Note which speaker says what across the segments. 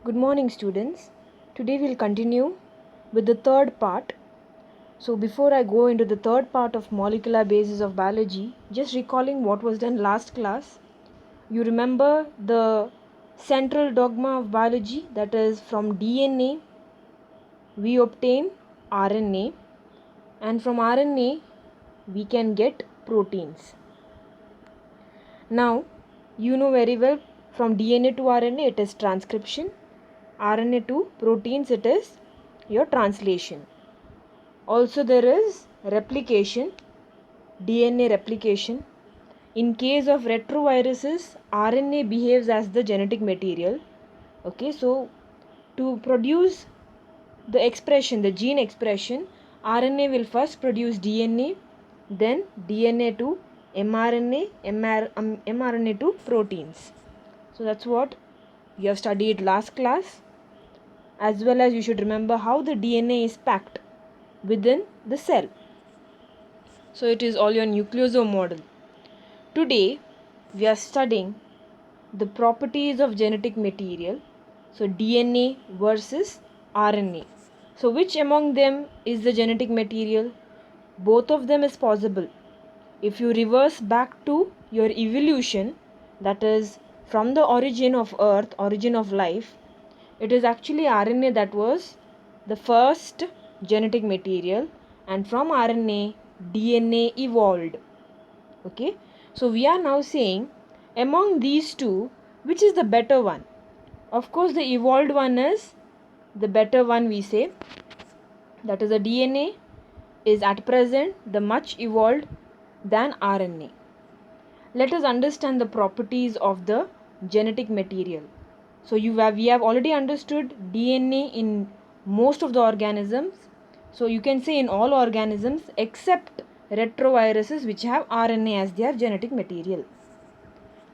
Speaker 1: Good morning, students. Today we'll continue with the third part. So, before I go into the third part of molecular basis of biology, just recalling what was done last class. You remember the central dogma of biology, that is, from DNA we obtain RNA, and from RNA we can get proteins. Now, you know very well, from DNA to RNA it is transcription, RNA to proteins it is your translation. Also there is replication, DNA replication. In case of retroviruses, RNA behaves as the genetic material. Okay, so to produce the expression, the gene expression, RNA will first produce DNA, then DNA to mRNA, mRNA to proteins. So that's what you have studied last class, as well as you should remember how the DNA is packed within the cell. So it is all your nucleosome model. Today we are studying the properties of genetic material. So DNA versus RNA. So which among them is the genetic material? Both of them is possible. If you reverse back to your evolution, that is from the origin of earth, origin of life, it is actually RNA that was the first genetic material, and from RNA DNA evolved. Okay, so we are now saying among these two, which is the better one? Of course, the evolved one is the better one, we say. That is, the DNA is at present the much evolved than RNA. Let us understand the properties of the genetic material. So we have already understood DNA in most of the organisms. So you can say in all organisms except retroviruses, which have RNA as their genetic material.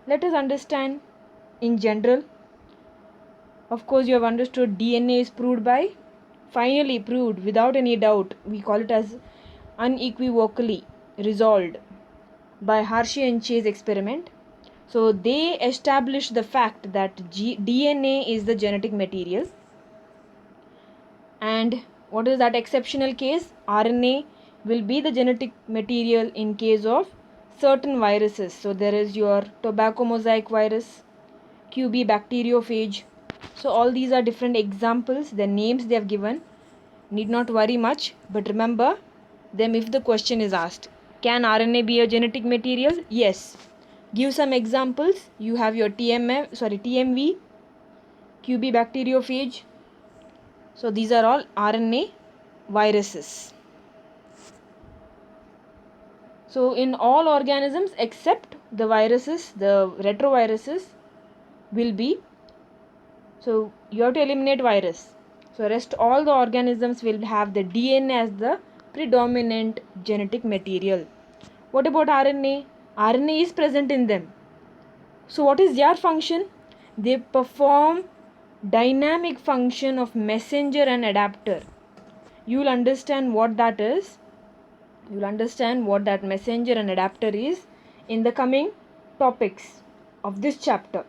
Speaker 1: Let us understand in general. Of course, you have understood DNA is proved by, finally proved without any doubt, we call it as unequivocally resolved by Hershey and Chase experiment. So they established the fact that DNA is the genetic material. And what is that exceptional case? RNA will be the genetic material in case of certain viruses. So there is your tobacco mosaic virus, QB bacteriophage. So all these are different examples. The names they have given. Need not worry much, but remember them if the question is asked. Can RNA be a genetic material? Yes. Give some examples. You have your TMV, QB bacteriophage. So these are all RNA viruses. So in all organisms except the viruses, the retroviruses will be. So you have to eliminate virus. So rest all the organisms will have the DNA as the predominant genetic material. What about RNA? RNA is present in them. So what is their function? They perform dynamic function of messenger and adapter. You will understand what that is. You will understand what that messenger and adapter is in the coming topics of this chapter.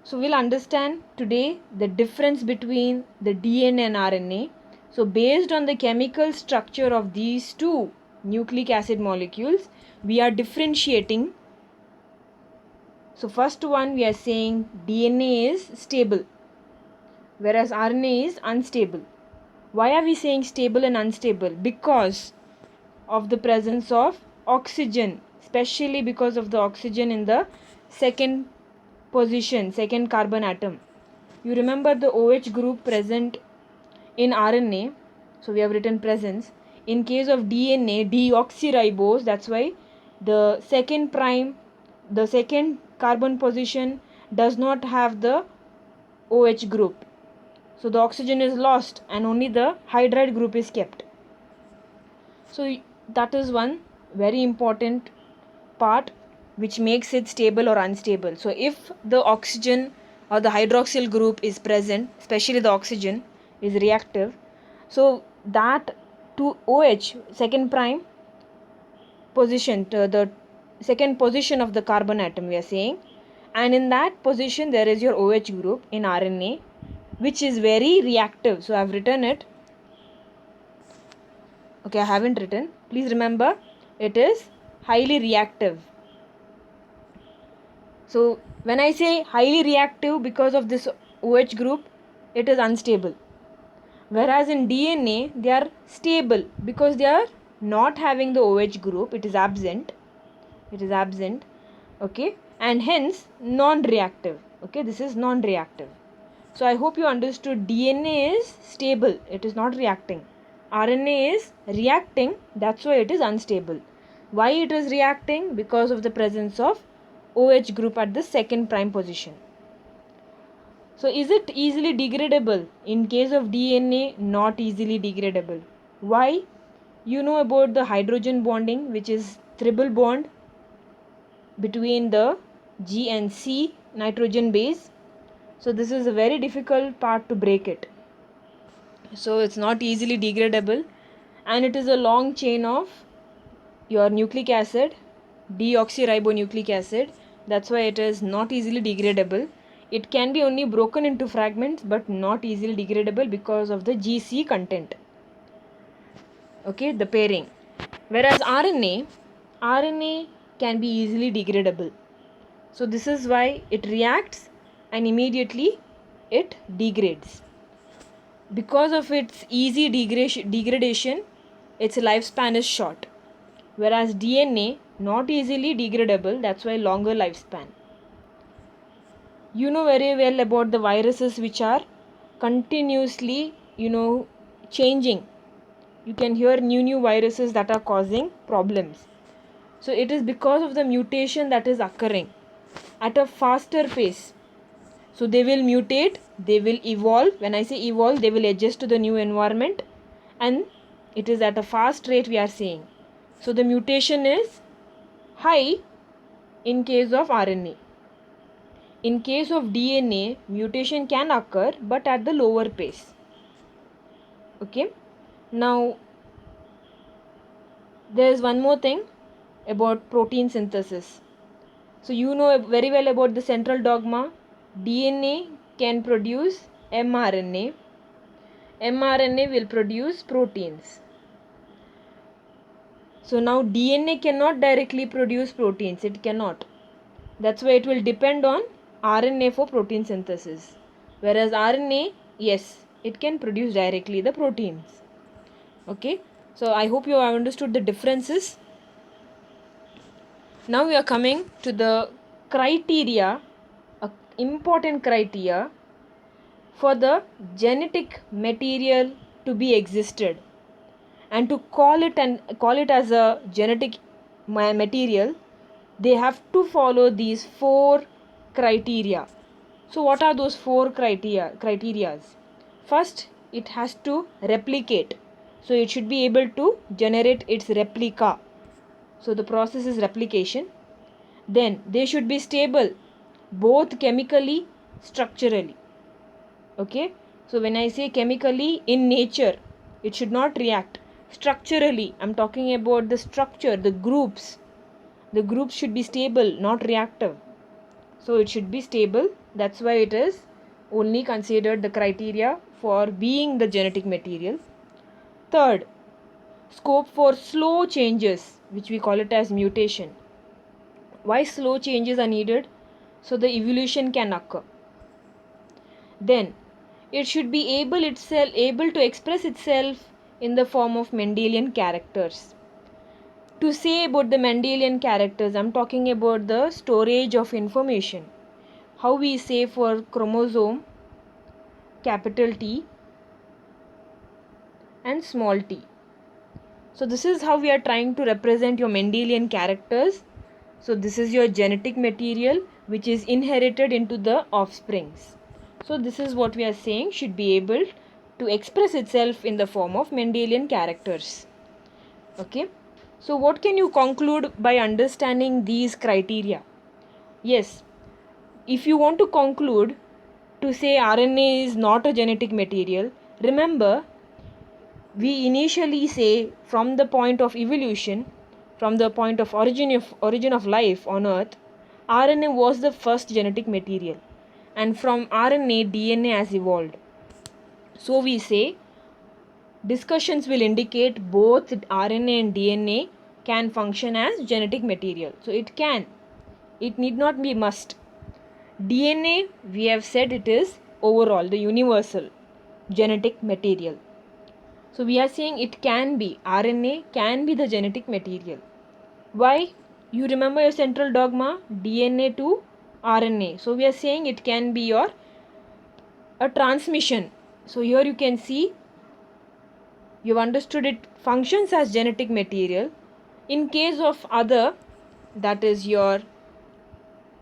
Speaker 1: So we'll understand today the difference between the DNA and RNA. So based on the chemical structure of these two nucleic acid molecules, we are differentiating. So first one, we are saying DNA is stable, whereas RNA is unstable. Why are we saying stable and unstable? Because of the presence of oxygen, especially because of the oxygen in the second position, second carbon atom. You remember the OH group present in RNA, so we have written presence. In case of DNA, deoxyribose, that's why the second carbon position does not have the OH group. So the oxygen is lost and only the hydride group is kept. So that is one very important part which makes it stable or unstable. So if the oxygen or the hydroxyl group is present, especially the oxygen is reactive, so that to OH second prime position, to the second position of the carbon atom, we are saying, and in that position there is your OH group in RNA, which is very reactive. So I have written it. Okay, I haven't written. Please remember, it is highly reactive. So when I say highly reactive because of this OH group, it is unstable. Whereas in DNA, they are stable because they are not having the OH group. It is absent. Okay, and hence non-reactive. Okay, this is non-reactive. So I hope you understood. DNA is stable. It is not reacting. RNA is reacting. That's why it is unstable. Why it is reacting? Because of the presence of OH group at the second prime position. So is it easily degradable? In case of DNA, not easily degradable. Why? You know about the hydrogen bonding, which is triple bond between the G and C nitrogen base. So this is a very difficult part to break it. So it's not easily degradable, and it is a long chain of your nucleic acid, deoxyribonucleic acid. That's why it is not easily degradable. It can be only broken into fragments but not easily degradable because of the GC content. Okay, the pairing. Whereas RNA can be easily degradable. So this is why it reacts and immediately it degrades. Because of its easy degradation, its lifespan is short. Whereas DNA, not easily degradable, that's why longer lifespan. You know very well about the viruses which are continuously, changing. You can hear new viruses that are causing problems. So it is because of the mutation that is occurring at a faster pace. So they will mutate, they will evolve. When I say evolve, they will adjust to the new environment, and it is at a fast rate we are seeing. So the mutation is high in case of RNA. In case of DNA, mutation can occur but at the lower pace. Okay. Now there is one more thing about protein synthesis. So you know very well about the central dogma. DNA can produce mRNA. mRNA will produce proteins. So now DNA cannot directly produce proteins. It cannot. That's why it will depend on RNA for protein synthesis. Whereas RNA, yes, it can produce directly the proteins. Okay. So I hope you have understood the differences. Now we are coming to the criteria, important criteria for the genetic material to be existed, and to call it as a genetic material, they have to follow these 4 criteria. So what are those 4 criterias? First, it has to replicate. So it should be able to generate its replica. So the process is replication. Then they should be stable, both chemically, structurally. Okay. So when I say chemically, in nature, it should not react. Structurally, I'm talking about the structure, the groups. The groups should be stable, not reactive. So it should be stable. That's why it is only considered the criteria for being the genetic material. Third, scope for slow changes, which we call it as mutation. Why slow changes are needed? So the evolution can occur. Then it should be able to express itself in the form of Mendelian characters. To say about the Mendelian characters, I'm talking about the storage of information. How we say for chromosome, capital T and small t. So this is how we are trying to represent your Mendelian characters. So this is your genetic material which is inherited into the offsprings. So this is what we are saying should be able to express itself in the form of Mendelian characters. Okay. So what can you conclude by understanding these criteria? Yes, if you want to conclude to say RNA is not a genetic material, remember we initially say from the point of evolution, from the point of origin of life on earth, RNA was the first genetic material, and from RNA, DNA has evolved. So we say discussions will indicate both RNA and DNA can function as genetic material. So it can. It need not be must. DNA, we have said it is overall the universal genetic material. So we are saying it can be, RNA can be the genetic material. Why? You remember your central dogma, DNA to RNA. So we are saying it can be a transmission. So here you can see, you've understood it functions as genetic material. In case of other, that is your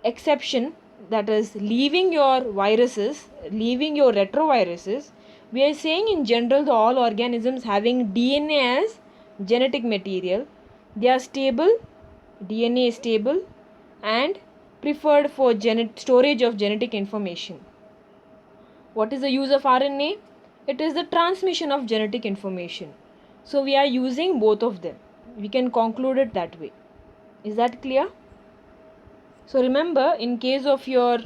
Speaker 1: exception, that is leaving your viruses, leaving your retroviruses, we are saying in general the all organisms having DNA as genetic material, they are stable, DNA is stable and preferred for storage of genetic information. What is the use of RNA? It is the transmission of genetic information. So we are using both of them. We can conclude it that way. Is that clear? So remember, in case of your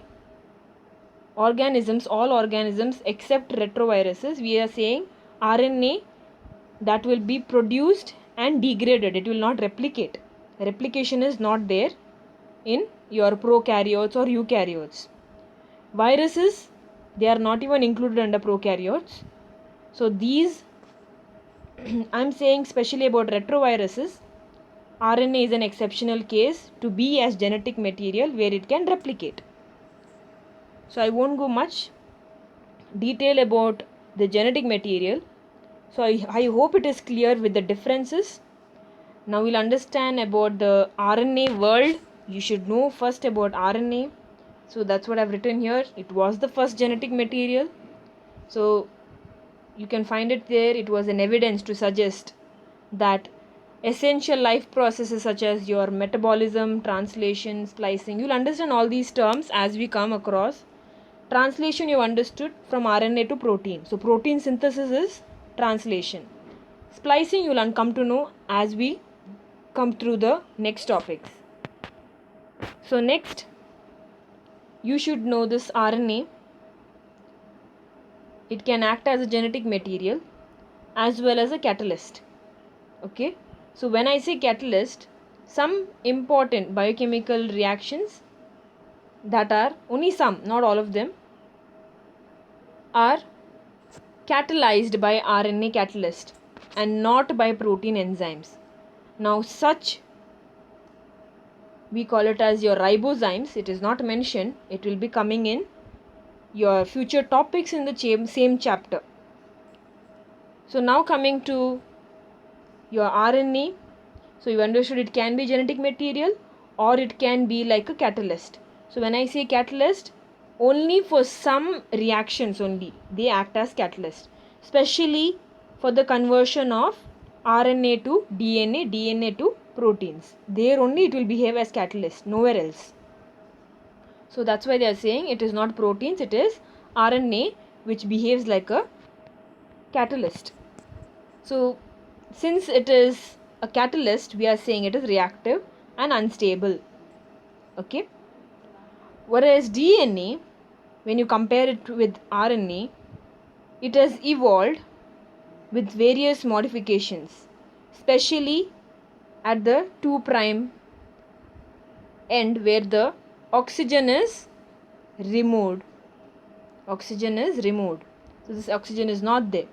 Speaker 1: organisms, all organisms except retroviruses, we are saying RNA that will be produced and degraded. It will not replicate. Replication is not there in your prokaryotes or eukaryotes. Viruses, they are not even included under prokaryotes. So these, I'm saying specially about retroviruses, RNA is an exceptional case to be as genetic material where it can replicate. So I won't go much detail about the genetic material. So I hope it is clear with the differences. Now we'll understand about the RNA world. You should know first about RNA. So that's what I've written here. It was the first genetic material. So you can find it there. It was an evidence to suggest that essential life processes such as your metabolism, translation, splicing, you'll understand all these terms as we come across. Translation you understood from RNA to protein. So protein synthesis is translation. Splicing you will come to know as we come through the next topics. So next, you should know this RNA. It can act as a genetic material as well as a catalyst. Okay. So when I say catalyst, some important biochemical reactions that are only some, not all of them, are catalyzed by RNA catalyst and not by protein enzymes. Now such, we call it as your ribozymes. It is not mentioned. It will be coming in your future topics in the same chapter. So now coming to your RNA. So you understood it can be genetic material or it can be like a catalyst. So when I say catalyst, only for some reactions only they act as catalyst, especially for the conversion of RNA to DNA, DNA to proteins. There only it will behave as catalyst, nowhere else. So that's why they are saying it is not proteins, it is RNA which behaves like a catalyst. So since it is a catalyst, we are saying it is reactive and unstable. Okay. Whereas DNA, when you compare it with RNA, it has evolved with various modifications, especially at the 2' end where the oxygen is removed. Oxygen is removed. So this oxygen is not there.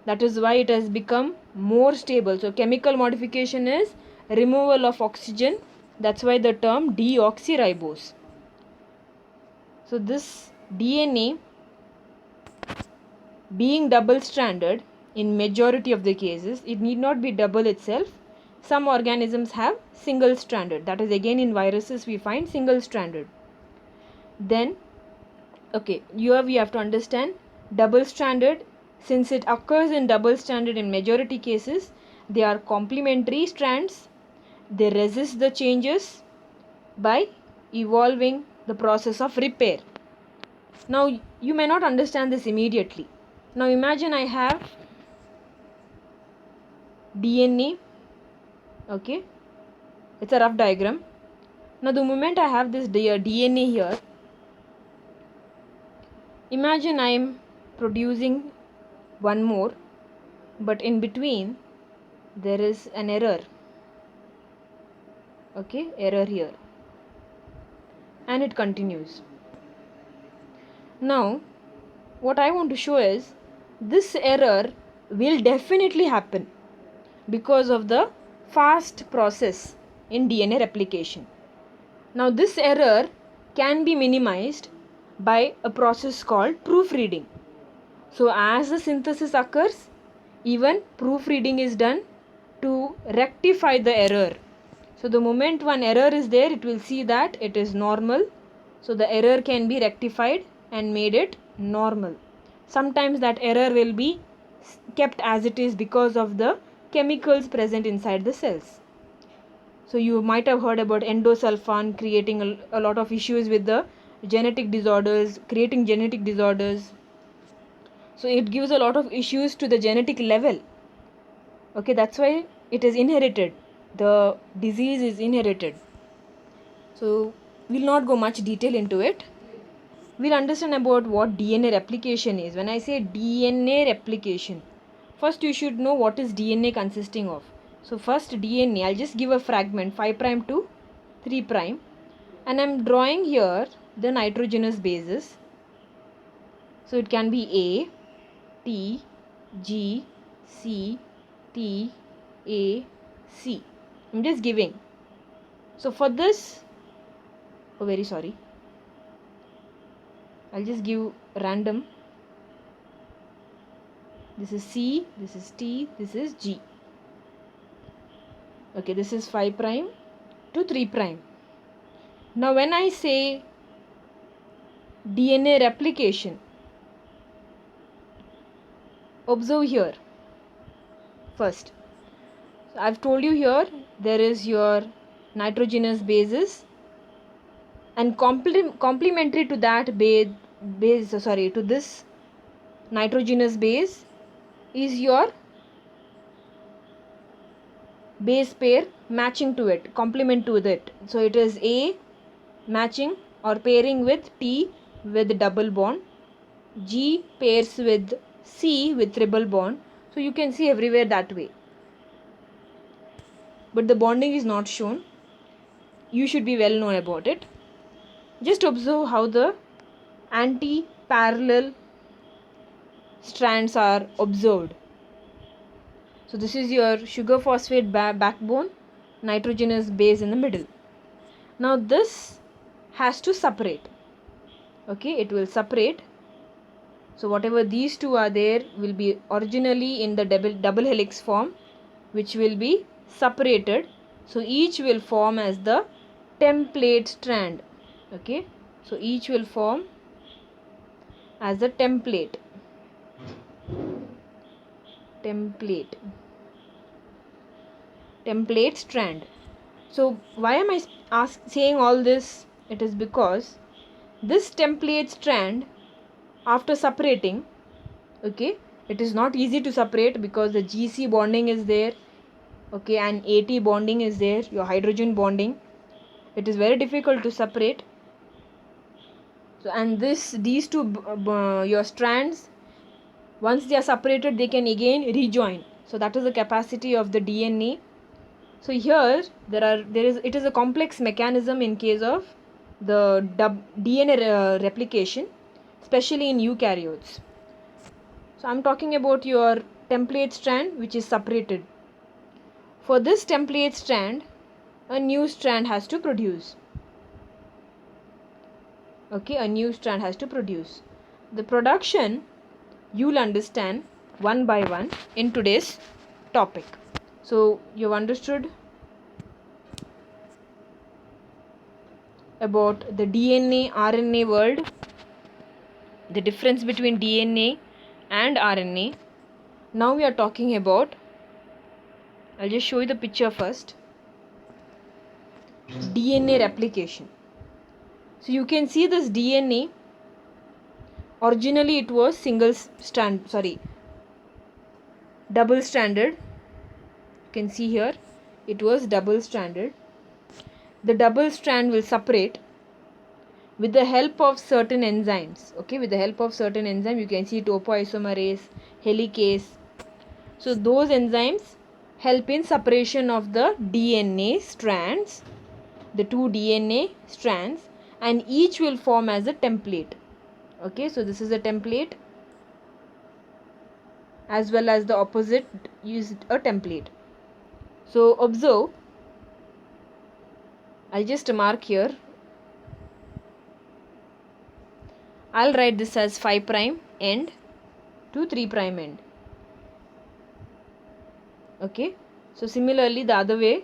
Speaker 1: That is why it has become more stable. So chemical modification is removal of oxygen. That's why the term deoxyribose. So this DNA being double stranded in majority of the cases, it need not be double itself. Some organisms have single stranded. That is again in viruses we find single stranded. Then okay, here we have to understand double stranded. Since it occurs in double stranded in majority cases, they are complementary strands. They resist the changes by evolving the process of repair. Now you may not understand this immediately. Now imagine I have DNA. Okay, it's a rough diagram. Now the moment I have this DNA here, imagine I am producing one more, but in between there is an error. Okay, error here, and it continues. Now what I want to show is this error will definitely happen because of the fast process in DNA replication. Now this error can be minimized by a process called proofreading. So as the synthesis occurs, even proofreading is done to rectify the error. So the moment one error is there, it will see that it is normal. So the error can be rectified and made it normal. Sometimes that error will be kept as it is because of the chemicals present inside the cells. So you might have heard about endosulfan creating a lot of issues with the genetic disorders, creating genetic disorders. So it gives a lot of issues to the genetic level. Okay, that's why it is inherited. The disease is inherited. So we'll not go much detail into it. We'll understand about what DNA replication is. When I say DNA replication, first you should know what is DNA consisting of. So first DNA, I'll just give a fragment 5' to 3', and I'm drawing here the nitrogenous bases. So it can be A, T, G, C, T, A, C. I'm just giving. So for this, oh very sorry, I'll just give random. This is C, this is T, this is G. Okay, this is 5' to 3'. Now when I say DNA replication, observe here. First, so I've told you here there is your nitrogenous bases, and complementary to that to this nitrogenous base is your base pair matching to it, complement to it. So it is A matching or pairing with T with double bond, G pairs with C with triple bond. So you can see everywhere that way, but the bonding is not shown. You should be well known about it. Just observe how the anti-parallel strands are observed. So this is your sugar phosphate backbone, nitrogenous base in the middle. Now this has to separate. Okay, it will separate. So whatever these two are there will be originally in the double helix form, which will be separated. So each will form as the template strand. Okay, so each will form as a template strand. So why am I saying all this? It is because this template strand, after separating, okay, it is not easy to separate because the GC bonding is there, okay, and AT bonding is there, your hydrogen bonding. It is very difficult to separate. So and these two your strands, once they are separated, they can again rejoin. So that is the capacity of the DNA. So here it is a complex mechanism in case of the DNA replication, especially in eukaryotes. So I'm talking about your template strand which is separated. For this template strand, a new strand has to produce. Okay, a new strand has to produce. The production you'll understand one by one in today's topic. So you've understood about the DNA RNA world, the difference between DNA and RNA. Now we are talking about, I'll just show you the picture first, DNA replication. So you can see this DNA, originally it was double stranded. You can see here it was double stranded, the double strand will separate with the help of certain enzymes. Okay, with the help of certain enzymes, you can see topoisomerase, helicase. So those enzymes help in separation of the DNA strands, the two DNA strands, and each will form as a template. Okay, so this is a template, as well as the opposite used a template. So observe, I just mark here. I'll write this as 5' end to 3' end. Okay, so similarly the other way,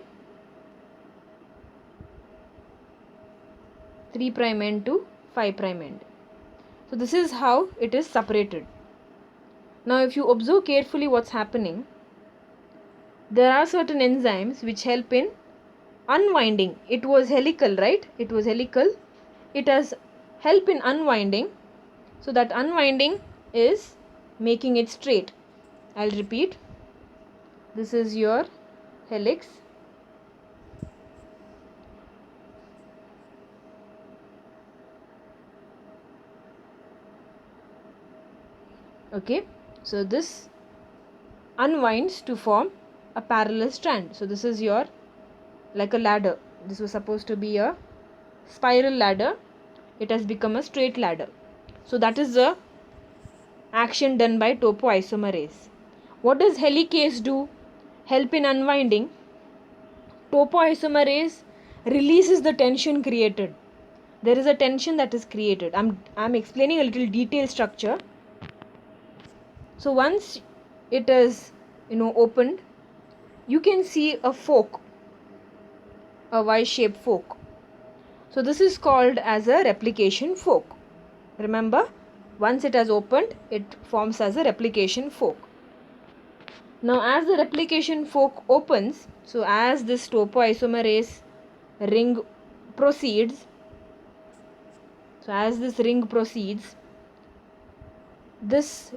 Speaker 1: 3' end to 5' end. So this is how it is separated. Now if you observe carefully what's happening, there are certain enzymes which help in unwinding. It was helical, right? It was helical. It has help in unwinding. So that unwinding is making it straight. I'll repeat. This is your helix. Okay, so this unwinds to form a parallel strand. So this is your, like a ladder. This was supposed to be a spiral ladder. It has become a straight ladder. So that is the action done by topoisomerase. What does helicase do? Help in unwinding. Topoisomerase releases the tension created. There is a tension that is created. I'm explaining a little detailed structure. So once it is opened, you can see a fork, a Y-shaped fork. So this is called as a replication fork. Remember, once it has opened, it forms as a replication fork. Now as the replication fork opens, so as this topoisomerase ring proceeds, this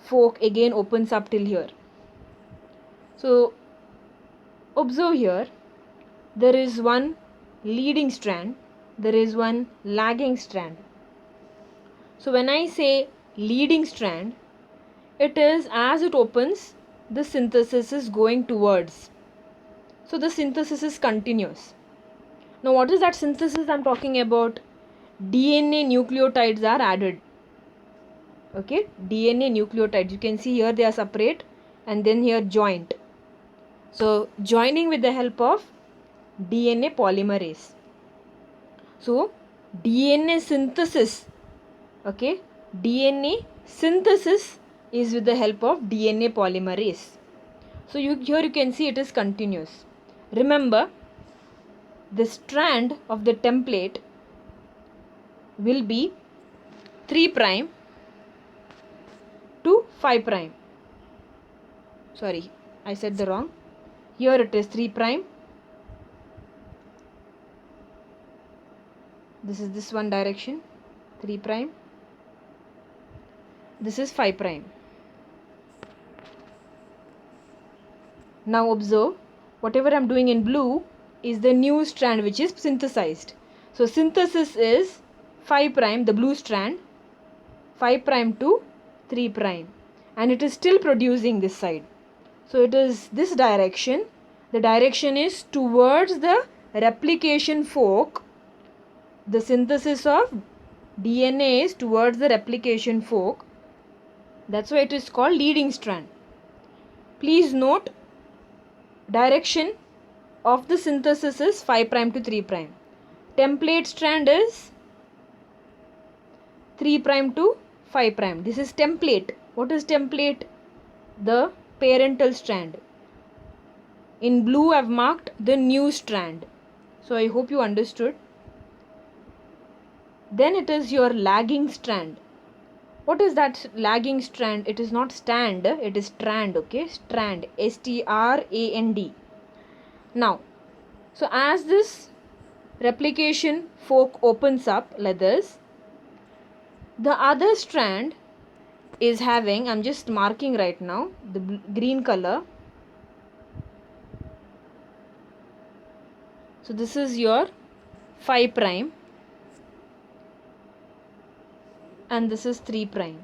Speaker 1: fork again opens up till here. So observe here, there is one leading strand, there is one lagging strand. So when I say leading strand, it is as it opens, the synthesis is going towards. So the synthesis is continuous. Now what is that synthesis I'm talking about? DNA nucleotides are added. Okay, DNA nucleotides. You can see here they are separate and then here joint. So joining with the help of DNA polymerase. So DNA synthesis, okay, DNA synthesis is with the help of DNA polymerase. So here you can see it is continuous. Remember, the strand of the template will be 3' to 5'. Sorry, I said the wrong. Here it is 3'. This is this one direction, 3'. This is 5'. Now observe, whatever I am doing in blue is the new strand which is synthesized. So synthesis is 5', the blue strand, 5' to 3', and it is still producing this side. So it is this direction. The direction is towards the replication fork. The synthesis of DNA is towards the replication fork. That's why it is called leading strand. Please note, direction of the synthesis is 5' to 3'. Template strand is 3' to 5'. This is template. What is template? The parental strand. In blue I have marked the new strand. So I hope you understood. Then it is your lagging strand. What is that lagging strand? It is not stand, it is strand, okay? Strand, S-T-R-A-N-D. Now, so as this replication fork opens up like this, the other strand is having, I'm just marking right now, the green color. So this is your 5 prime, and this is 3 prime.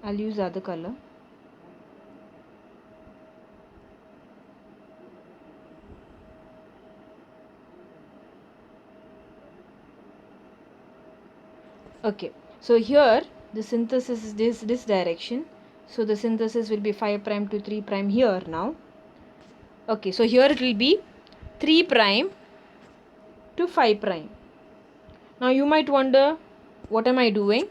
Speaker 1: I'll use other color. Okay, so here the synthesis is this direction. So the synthesis will be 5 prime to 3 prime here now. Okay, so here it will be 3 prime to 5 prime. Now you might wonder, what am I doing?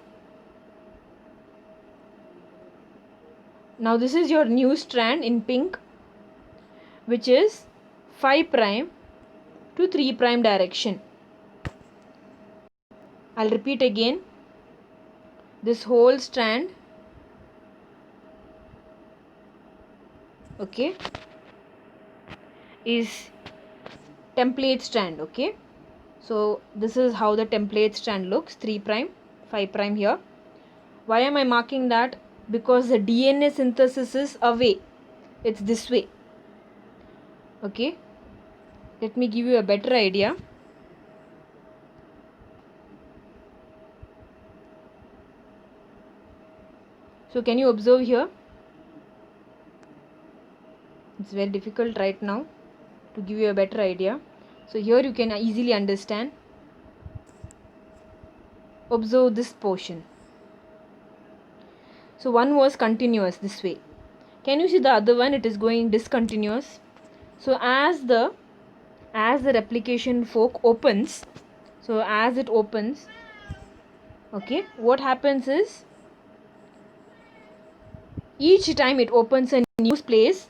Speaker 1: Now this is your new strand in pink, which is 5 prime to 3 prime direction. I'll repeat again. This whole strand, okay, is template strand, okay. So this is how the template strand looks, 3 prime, 5 prime here. Why am I marking that? Because the DNA synthesis is away. It's this way. Okay. Let me give you a better idea. So can you observe here? It's very difficult right now to give you a better idea. So here you can easily understand. Observe this portion. So one was continuous this way. Can you see the other one? It is going discontinuous. So as the replication fork opens, so as it opens, okay, what happens is each time it opens a new place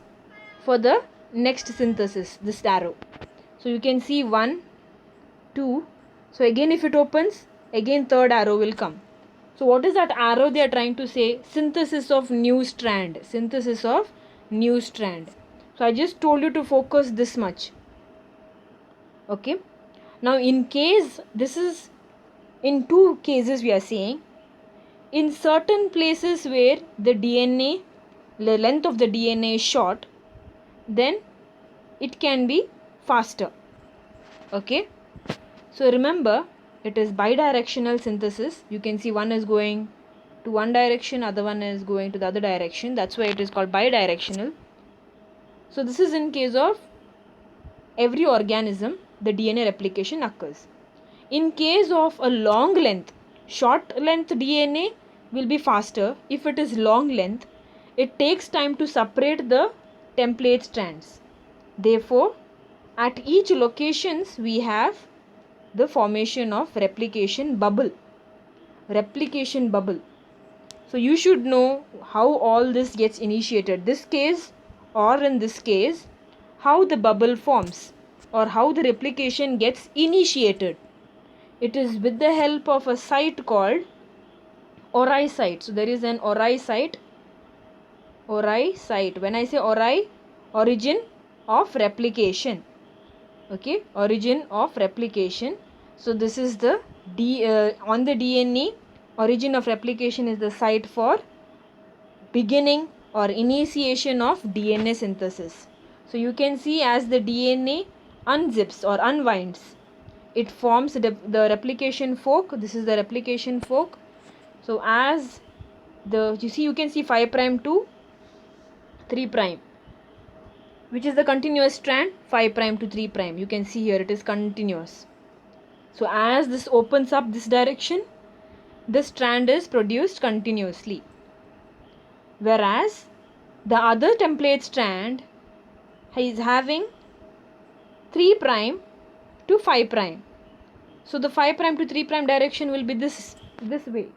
Speaker 1: for the next synthesis, this arrow. So you can see 1, 2. So again if it opens, again third arrow will come. So what is that arrow they are trying to say? Synthesis of new strand. Synthesis of new strand. So I just told you to focus this much. Okay. Now in case, this is in two cases we are saying. In certain places where the DNA, the length of the DNA is short, then it can be faster. Okay. So remember, it is bidirectional synthesis. You can see one is going to one direction, other one is going to the other direction. That's why it is called bidirectional. So this is in case of every organism, the DNA replication occurs. In case of a long length, short length DNA will be faster. If it is long length, it takes time to separate the template strands. Therefore, at each locations we have the formation of replication bubble. Replication bubble. So you should know how all this gets initiated. This case or in this case, how the bubble forms or how the replication gets initiated. It is with the help of a site called ORI site. So there is an ORI site. ORI site. When I say ORI, origin of replication. Okay, origin of replication. So this is the on the DNA, origin of replication is the site for beginning or initiation of DNA synthesis. So you can see as the DNA unzips or unwinds, it forms the replication fork. This is the replication fork. So as you can see 5 prime to 3 prime, which is the continuous strand, 5 prime to 3 prime. You can see here it is continuous. So as this opens up this direction, this strand is produced continuously. Whereas the other template strand is having 3 prime to 5 prime. So the 5 prime to 3 prime direction will be this way.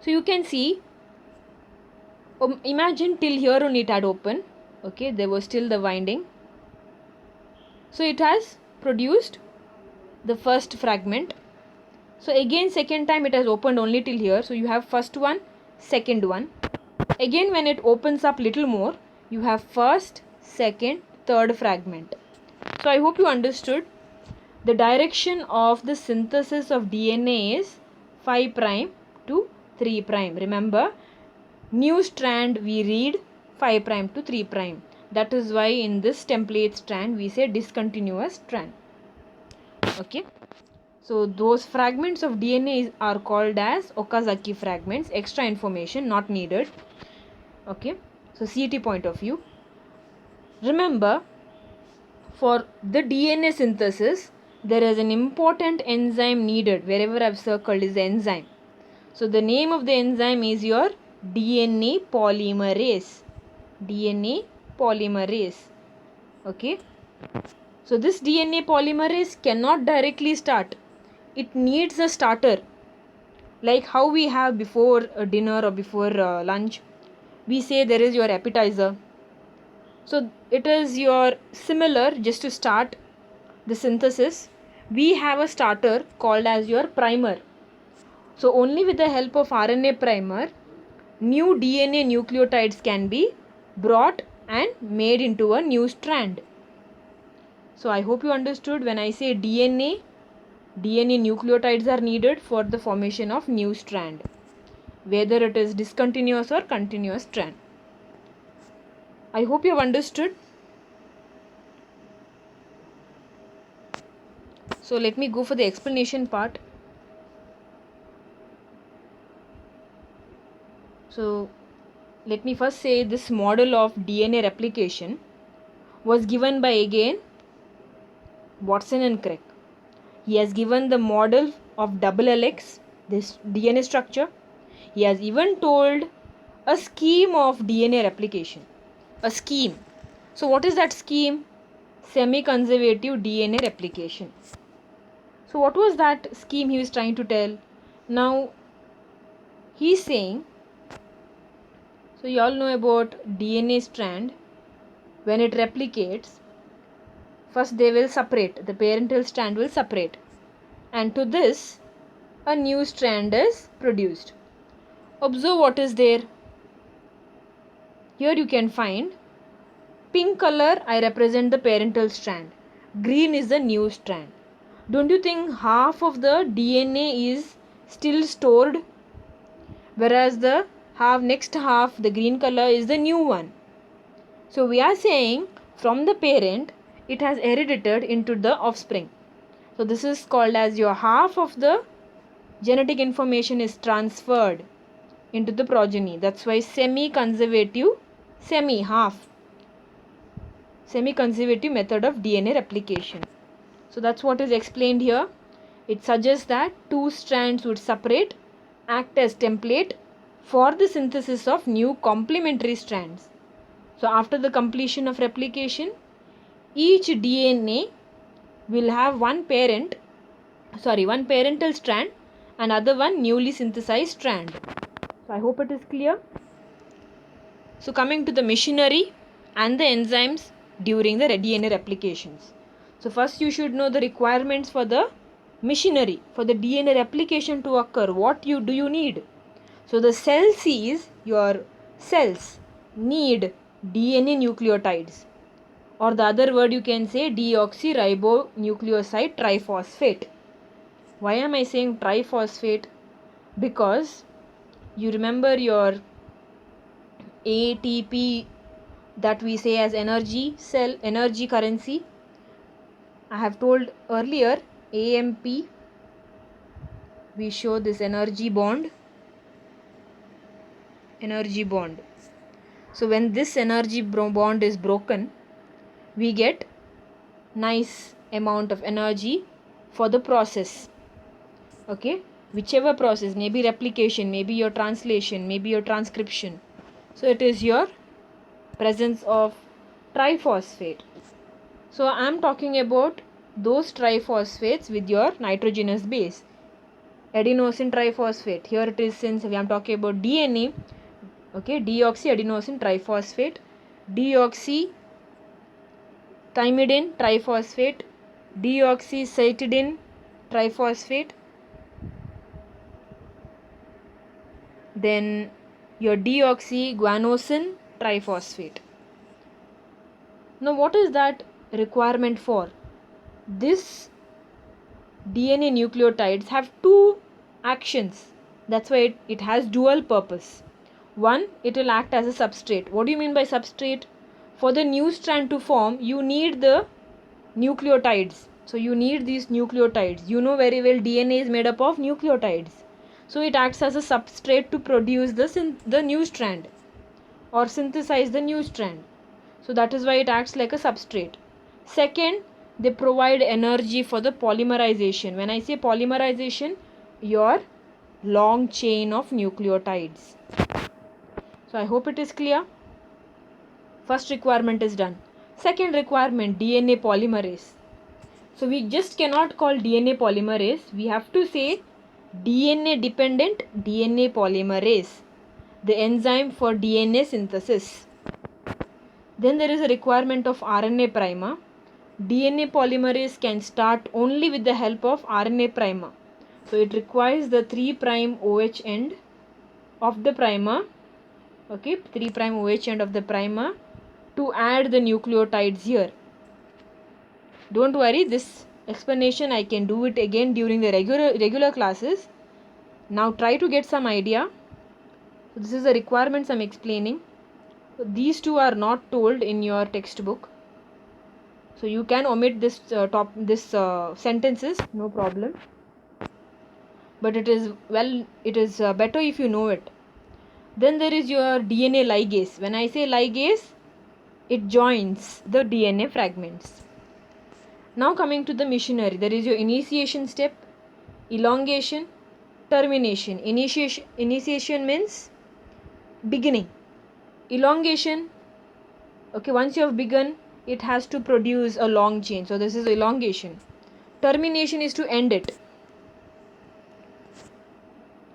Speaker 1: So you can see, imagine till here only it had opened. Okay, there was still the winding. So it has produced the first fragment. So again second time it has opened only till here. So you have first one, second one. Again when it opens up little more, you have first, second, third fragment. So I hope you understood. The direction of the synthesis of DNA is 5 prime to 3 prime. Remember, New strand we read 5' to 3'. That is why in this template strand we say discontinuous strand. Okay. So those fragments of DNA are called as Okazaki fragments. Extra information not needed. Okay. So CT point of view. Remember, for the DNA synthesis, there is an important enzyme needed. Wherever I've circled is the enzyme. So the name of the enzyme is your DNA polymerase. DNA polymerase. Okay. So this DNA polymerase cannot directly start. It needs a starter. Like how we have before dinner or before lunch, we say there is your appetizer. So it is your similar, just to start the synthesis, we have a starter called as your primer. So only with the help of RNA primer, new DNA nucleotides can be brought and made into a new strand. So I hope you understood. When I say DNA nucleotides are needed for the formation of new strand, whether it is discontinuous or continuous strand. I hope you have understood. So let me go for the explanation part. So let me first say this model of DNA replication was given by again Watson and Crick. He has given the model of double helix, this DNA structure. He has even told a scheme of DNA replication. A scheme. So what is that scheme? Semi-conservative DNA replication. So what was that scheme he was trying to tell? Now he's saying, so you all know about DNA strand. When it replicates, first they will separate, the parental strand will separate, and to this a new strand is produced. Observe what is there. Here you can find pink color, I represent the parental strand. Green is the new strand. Don't you think half of the DNA is still stored? Whereas the next half, the green color, is the new one. So we are saying from the parent, it has heredited into the offspring. So this is called as your half of the genetic information is transferred into the progeny. That's why semi-conservative method of DNA replication. So that's what is explained here. It suggests that two strands would separate, act as template for the synthesis of new complementary strands. So after the completion of replication, each DNA will have one parental strand and other one newly synthesized strand. So I hope it is clear. So coming to the machinery and the enzymes during the DNA replications. So first you should know the requirements for the machinery. For the DNA replication to occur, what do you need? So the your cells need DNA nucleotides, or the other word you can say deoxyribonucleoside triphosphate. Why am I saying triphosphate? Because you remember your ATP that we say as energy currency. I have told earlier, AMP, we show this energy bond. So when this energy bond is broken, we get nice amount of energy for the process. Okay, whichever process, maybe replication, maybe your translation, maybe your transcription. So it is your presence of triphosphate. So I am talking about those triphosphates with your nitrogenous base. Adenosine triphosphate. Here it is, since we are talking about DNA. Okay, deoxyadenosine triphosphate, deoxythymidine triphosphate, deoxycytidine triphosphate, then your deoxyguanosine triphosphate. Now what is that requirement for? This DNA nucleotides have two actions. That's why it has dual purpose. One, it will act as a substrate. What do you mean by substrate? For the new strand to form, you need the nucleotides. So you need these nucleotides. You know very well DNA is made up of nucleotides. So it acts as a substrate to produce the new strand or synthesize the new strand. So that is why it acts like a substrate. Second, they provide energy for the polymerization. When I say polymerization, your long chain of nucleotides. So I hope it is clear. First requirement is done. Second requirement, DNA polymerase. So we just cannot call DNA polymerase. We have to say DNA dependent DNA polymerase, the enzyme for DNA synthesis. Then there is a requirement of RNA primer. DNA polymerase can start only with the help of RNA primer. So it requires the 3' OH end of the primer, okay, 3' OH end of the primer to add the nucleotides here. Don't worry, this explanation I can do it again during the regular classes. Now try to get some idea. So this is the requirements I'm explaining. So these two are not told in your textbook. So you can omit this sentences, no problem. But it is better if you know it. Then there is your DNA ligase. When I say ligase, it joins the DNA fragments. Now coming to the machinery, there is your initiation step, elongation, termination. Initiation means beginning. Elongation, okay, once you have begun, it has to produce a long chain. So this is elongation. Termination is to end it.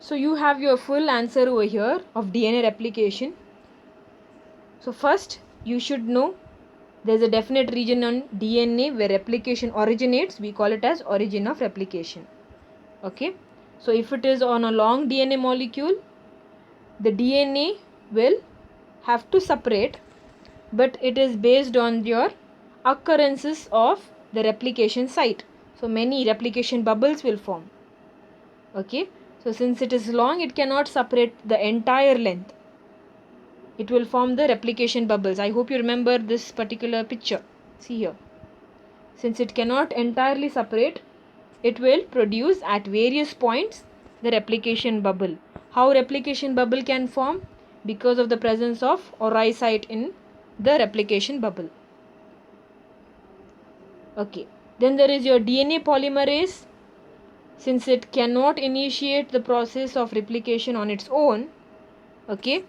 Speaker 1: So you have your full answer over here of DNA replication. So first you should know there is a definite region on DNA where replication originates. We call it as origin of replication. Okay. So if it is on a long DNA molecule, the DNA will have to separate, but it is based on your occurrences of the replication site. So many replication bubbles will form. Okay. So since it is long, it cannot separate the entire length. It will form the replication bubbles. I hope you remember this particular picture. See here. Since it cannot entirely separate, it will produce at various points the replication bubble. How replication bubble can form? Because of the presence of ORI site in the replication bubble. Okay. Then there is your DNA polymerase. Since it cannot initiate the process of replication on its own, okay,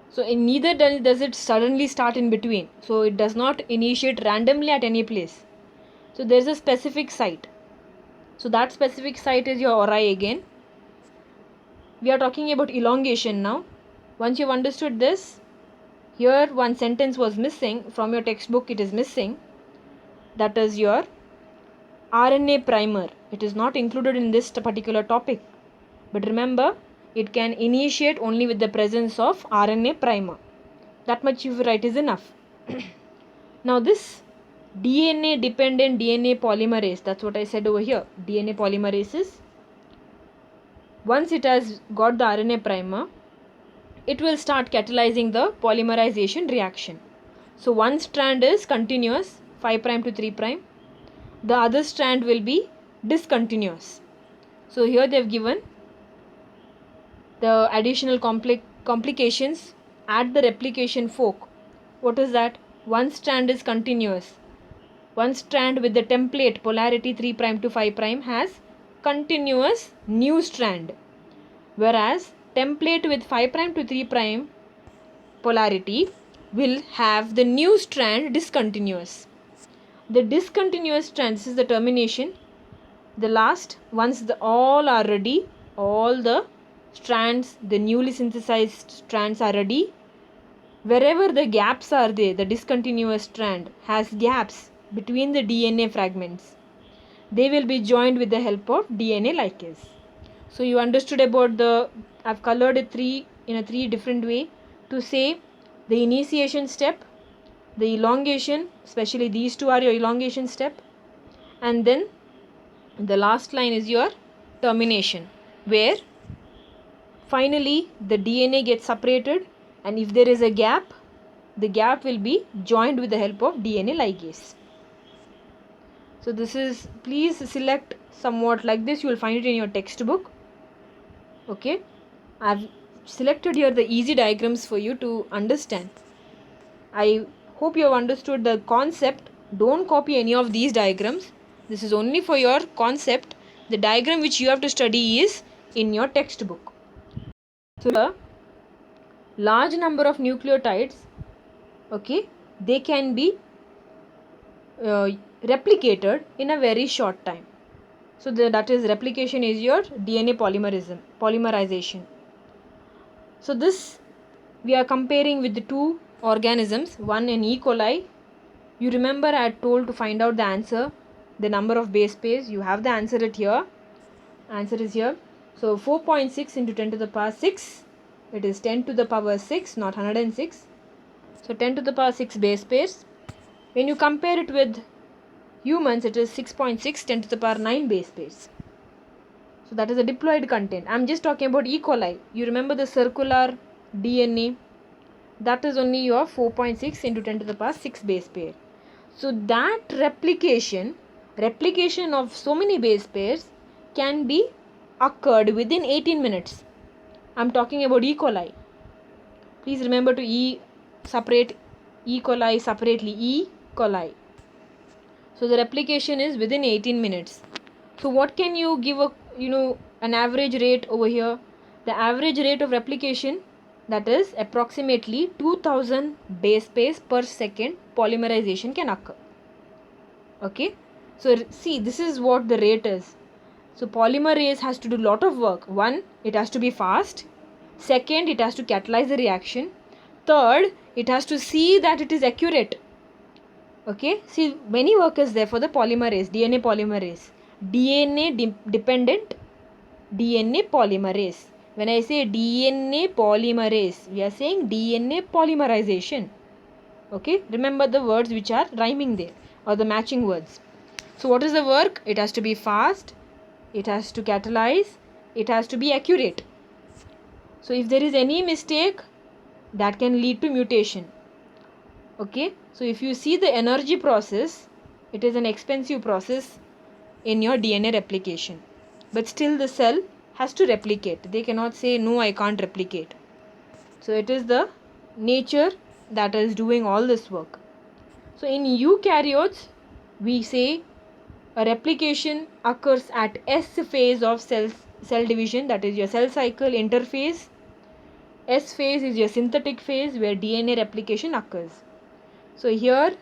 Speaker 1: so neither does it suddenly start in between. So it does not initiate randomly at any place. So there is a specific site. So that specific site is your ORI again. We are talking about elongation now. Once you've understood this, here one sentence was missing from your textbook. It is missing. That is your RNA primer. It is not included in this particular topic. But remember, it can initiate only with the presence of RNA primer. That much you write is enough. Now this DNA dependent DNA polymerase, that's what I said over here. DNA polymerases, once it has got the RNA primer, it will start catalyzing the polymerization reaction. So one strand is continuous, 5' to 3'. The other strand will be discontinuous. So here they have given the additional complications at the replication fork. What is that? One strand is continuous. One strand with the template polarity 3' to 5' has continuous new strand, whereas template with 5' to 3' polarity will have the new strand discontinuous. The discontinuous strand, this is the termination. The last, once all are ready, all the strands, the newly synthesized strands are ready. Wherever the gaps are there, the discontinuous strand has gaps between the DNA fragments. They will be joined with the help of DNA ligase. So you understood about I've colored it in a three different way to say the initiation step, the elongation, especially these two are your elongation step, and then the last line is your termination, where Finally, the DNA gets separated, and if there is a gap, the gap will be joined with the help of DNA ligase. So this is, please select somewhat like this. You will find it in your textbook. Okay, I've selected here the easy diagrams for you to understand. I hope you have understood the concept. Don't copy any of these diagrams. This is only for your concept. The diagram which you have to study is in your textbook. So the large number of nucleotides, okay, they can be replicated in a very short time. So that is, replication is your DNA polymerization. So this we are comparing with the two organisms, one in E. coli. You remember I had told to find out the answer, the number of base pairs. You have the answer it here. Answer is here. So 4.6 into 10 to the power 6. It is 10 to the power 6, not 106. So 10 to the power 6 base pairs. When you compare it with humans, it is 6.6, 10 to the power 9 base pairs. So that is the diploid content. I am just talking about E. coli. You remember the circular DNA? That is only your 4.6 into 10 to the power 6 base pair. So that replication of so many base pairs can be occurred within 18 minutes. I am talking about E. coli. Please remember to separate E. coli separately. E. coli. So the replication is within 18 minutes. So what can you give an average rate over here? The average rate of replication, that is approximately 2000 base pairs per second polymerization can occur. Okay. So see, this is what the rate is. So polymerase has to do lot of work. One, it has to be fast. Second, it has to catalyze the reaction. Third, it has to see that it is accurate. Okay, see, many work is there for the polymerase, DNA polymerase. DNA dependent DNA polymerase. When I say DNA polymerase, we are saying DNA polymerization. Okay, remember the words which are rhyming there, or the matching words. So what is the work? It has to be fast, it has to catalyze, it has to be accurate. So if there is any mistake, that can lead to mutation. Okay, so if you see the energy process, it is an expensive process in your DNA replication. But still the cell has to replicate. They cannot say, no, I can't replicate. So it is the nature that is doing all this work. So in eukaryotes, we say a replication occurs at S phase of cell division, that is your cell cycle interphase. S phase is your synthetic phase where DNA replication occurs. So here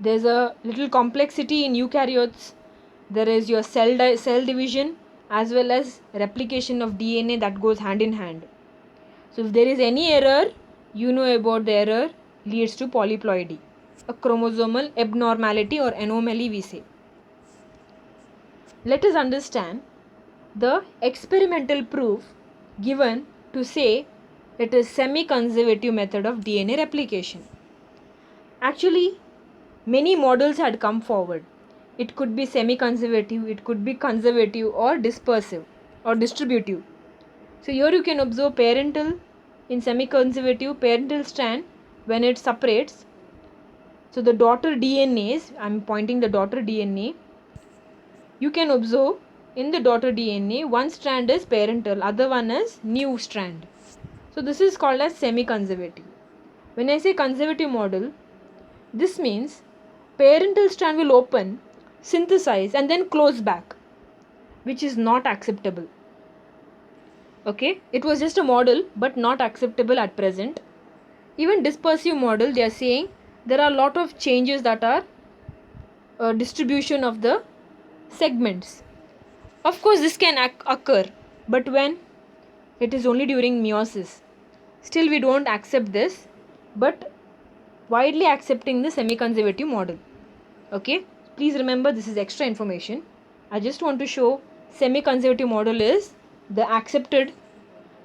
Speaker 1: there is a little complexity in eukaryotes. There is your cell division as well as replication of DNA that goes hand in hand. So if there is any error, you know about the error leads to polyploidy, a chromosomal abnormality or anomaly we say. Let us understand the experimental proof given to say it is semi-conservative method of DNA replication. Actually, many models had come forward. It could be semi-conservative, it could be conservative or dispersive or distributive. So here you can observe parental in semi-conservative parental strand when it separates. So the daughter DNAs, I am pointing the daughter DNA. You can observe in the daughter DNA, one strand is parental, other one is new strand. So this is called as semi-conservative. When I say conservative model, this means parental strand will open, synthesize and then close back, which is not acceptable. Okay, it was just a model but not acceptable at present. Even dispersive model, they are saying there are a lot of changes that are distribution of the segments. Of course this can occur, but when? It is only during meiosis. Still we don't accept this, but widely accepting the semi-conservative model. Okay, please remember this is extra information. I just want to show semi-conservative model is the accepted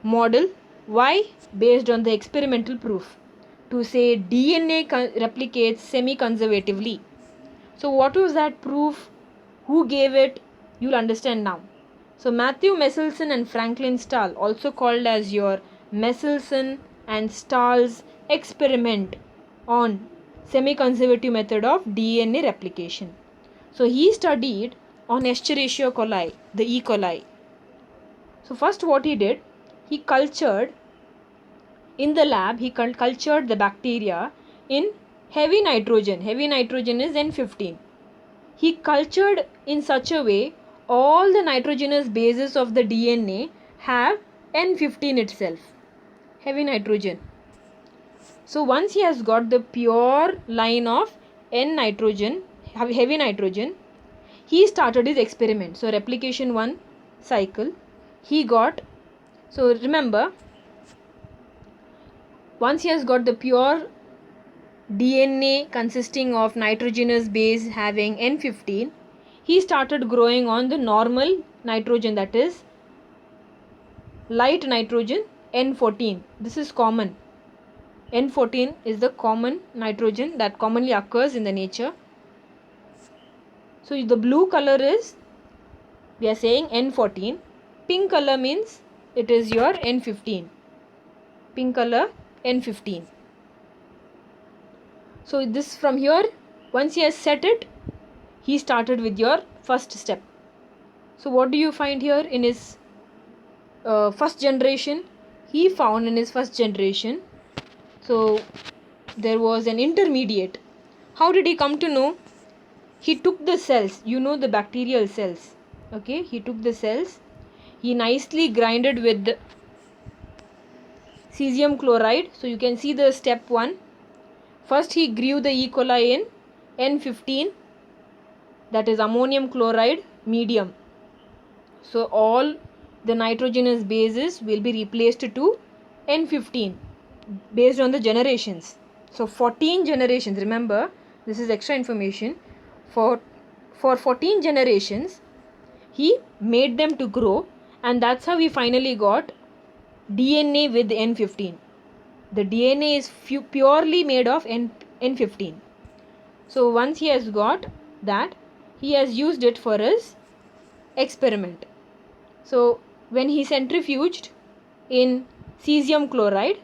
Speaker 1: model. Why? Based on the experimental proof to say DNA replicates semi-conservatively. So what was that proof? Who gave it? You'll understand now. So Matthew Meselson and Franklin Stahl, also called as your Meselson and Stahl's experiment on semi-conservative method of DNA replication. So he studied on Escherichia coli, the E. coli. So first what he did, he cultured in the lab, he cultured the bacteria in heavy nitrogen. Heavy nitrogen is N15. He cultured in such a way all the nitrogenous bases of the DNA have N15 itself, heavy nitrogen. So once he has got the pure line of N nitrogen, heavy nitrogen, he started his experiment. So replication 1 cycle, he got, so remember, once he has got the pure DNA consisting of nitrogenous base having N15, he started growing on the normal nitrogen, that is light nitrogen N14. This is common. N14 is the common nitrogen that commonly occurs in the nature. So the blue color is, we are saying N14. Pink color means it is your N15. Pink color N15. So this from here, once he has set it, he started with your first step. So what do you find here in his first generation? He found in his first generation, so there was an intermediate. How did he come to know? He took the cells, the bacterial cells. Okay, he took the cells, he nicely grinded with cesium chloride. So you can see the step 1. First he grew the E. coli in N15, that is ammonium chloride medium. So all the nitrogenous bases will be replaced to N15 based on the generations. So 14 generations, remember this is extra information, for 14 generations he made them to grow, and that's how we finally got DNA with N15. The DNA is purely made of N15. So once he has got that, he has used it for his experiment. So when he centrifuged in cesium chloride,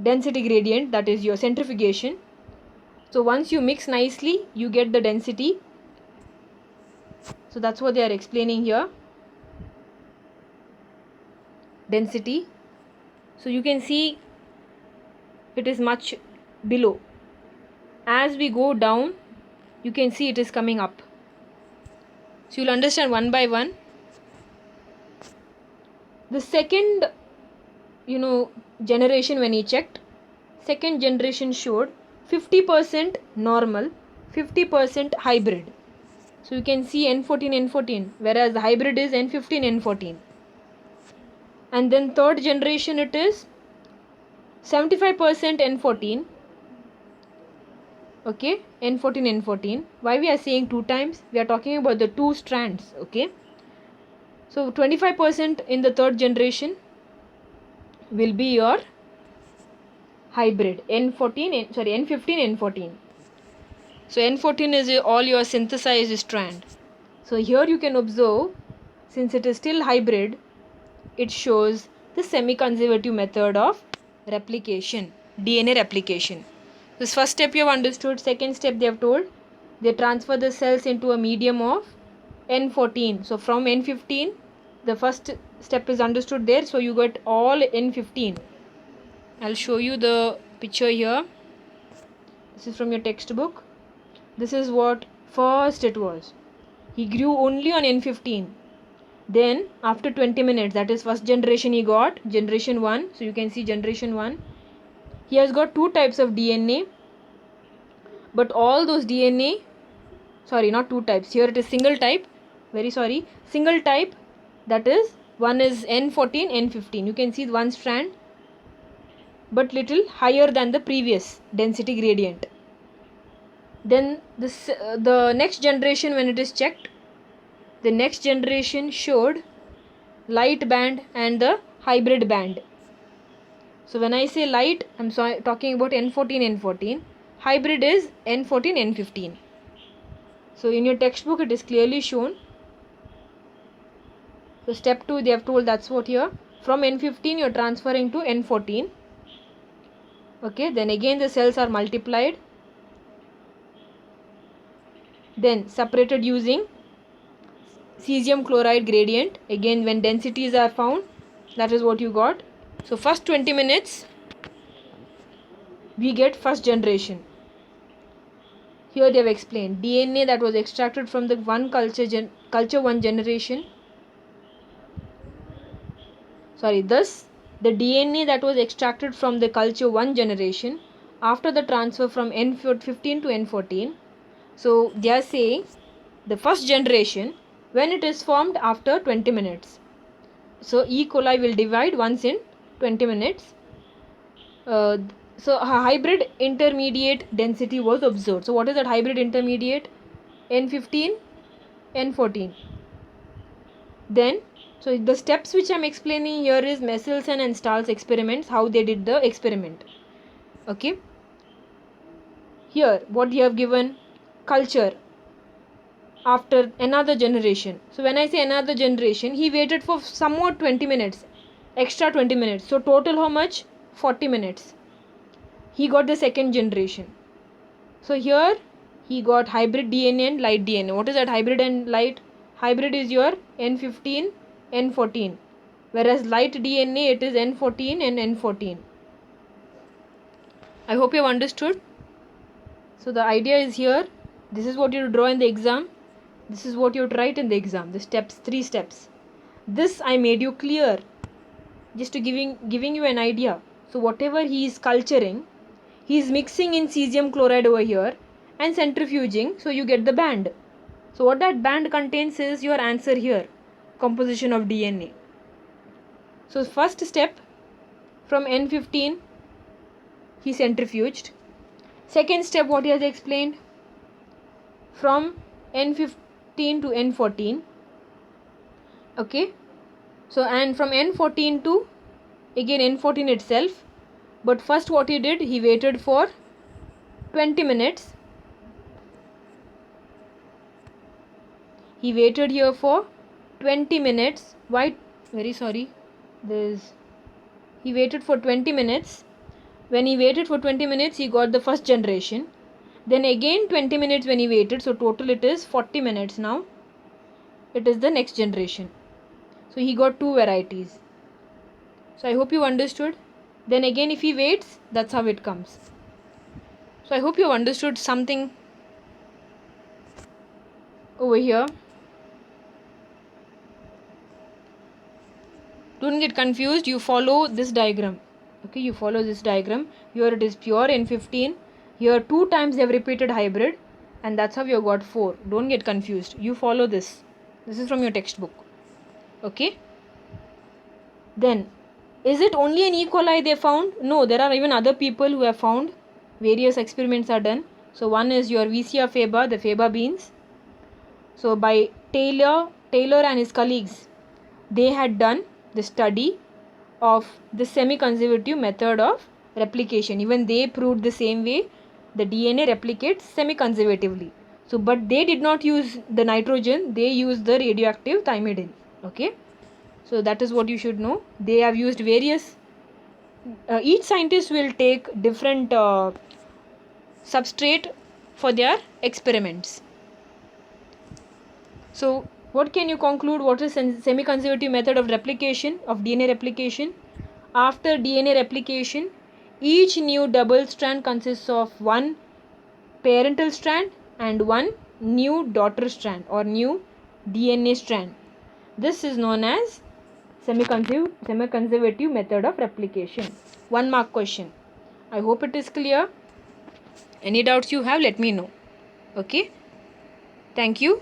Speaker 1: density gradient, that is your centrifugation. So once you mix nicely, you get the density. So that's what they are explaining here. Density. So you can see it is much below. As we go down, you can see it is coming up. So you'll understand one by one. The second, generation, when he checked, second generation showed 50% normal, 50% hybrid. So you can see N14, whereas the hybrid is N15, N14. And then third generation, it is 75% N14. Okay, N14, N14. Why we are saying 2 times? We are talking about the 2 strands. Okay. So 25% in the third generation will be your hybrid N15, N14. So N14 is all your synthesized strand. So here you can observe, since it is still hybrid, it shows the semi-conservative method of replication, DNA replication. This first step you have understood. Second step they have told, they transfer the cells into a medium of N14. So from N15, the first step is understood there. So you get all N15. I'll show you the picture here. This is from your textbook. This is what first it was. He grew only on N15. Then after 20 minutes, that is first generation, he got generation 1. So you can see generation 1. He has got 2 types of DNA. But all those DNA, sorry, not 2 types. Here it is single type. Single type. That is, one is N14, N15. You can see one strand, but little higher than the previous density gradient. Then the next generation, when it is checked, the next generation showed light band and the hybrid band. So when I say light, I'm talking about N14, N14. Hybrid is N14, N15. So in your textbook it is clearly shown. So step 2 they have told, that's what here. From N15 you're transferring to N14. Okay, then again the cells are multiplied, then separated using cesium chloride gradient. Again when densities are found, that is what you got. So first 20 minutes we get first generation. Here they have explained DNA that was extracted from the one culture 1 generation. Thus the DNA that was extracted from the culture 1 generation after the transfer from N15 to N14. So they are saying the first generation when it is formed after 20 minutes. So E. coli will divide once in 20 minutes. So a hybrid intermediate density was observed. So what is that hybrid intermediate? N15, N14. Then, so the steps which I am explaining here is Michelson and Stahl's experiments, how they did the experiment. Okay. Here, what you have given, culture after another generation. So when I say another generation, he waited for somewhat 20 minutes, extra 20 minutes. So total how much? 40 minutes. He got the second generation. So here he got hybrid DNA and light DNA. What is that hybrid and light? Hybrid is your N15, N14. Whereas light DNA, it is N14 and N14. I hope you have understood. So the idea is here. This is what you draw in the exam. This is what you write in the exam. The steps, 3 steps. This I made you clear, just to giving you an idea. So whatever he is culturing, he is mixing in cesium chloride over here and centrifuging, so you get the band. So what that band contains is your answer here, composition of DNA. So first step, from N15 he centrifuged. Second step, what he has explained, from N15 to N14. Okay, so and from N14 to again N14 itself. But first what he did, he waited for 20 minutes. He waited here for 20 minutes. Why? Very sorry. He waited for 20 minutes. When he waited for 20 minutes, he got the first generation. Then again 20 minutes when he waited. So total it is 40 minutes now. It is the next generation. So he got 2 varieties. So I hope you understood. Then again if he waits, that's how it comes. So I hope you have understood something over here. Don't get confused, you follow this diagram. Okay, you follow this diagram. Here it is pure N15. Here 2 times they have repeated hybrid, and that's how you got 4. Don't get confused. You follow this. This is from your textbook. Okay. Then, is it only an E. coli they found? No, there are even other people who have found. Various experiments are done. So one is your Vicia faba, the faba beans. So by Taylor and his colleagues, they had done the study of the semi-conservative method of replication. Even they proved the same way the DNA replicates semi-conservatively. So but they did not use the nitrogen, they used the radioactive thymidine. Okay, so that is what you should know. They have used various each scientist will take different substrate for their experiments. So what can you conclude? What is semi-conservative method of replication, of DNA replication? After DNA replication, each new double strand consists of one parental strand and one new daughter strand or new DNA strand. This is known as semi-conservative method of replication. 1 mark question. I hope it is clear. Any doubts you have, let me know. Okay. Thank you.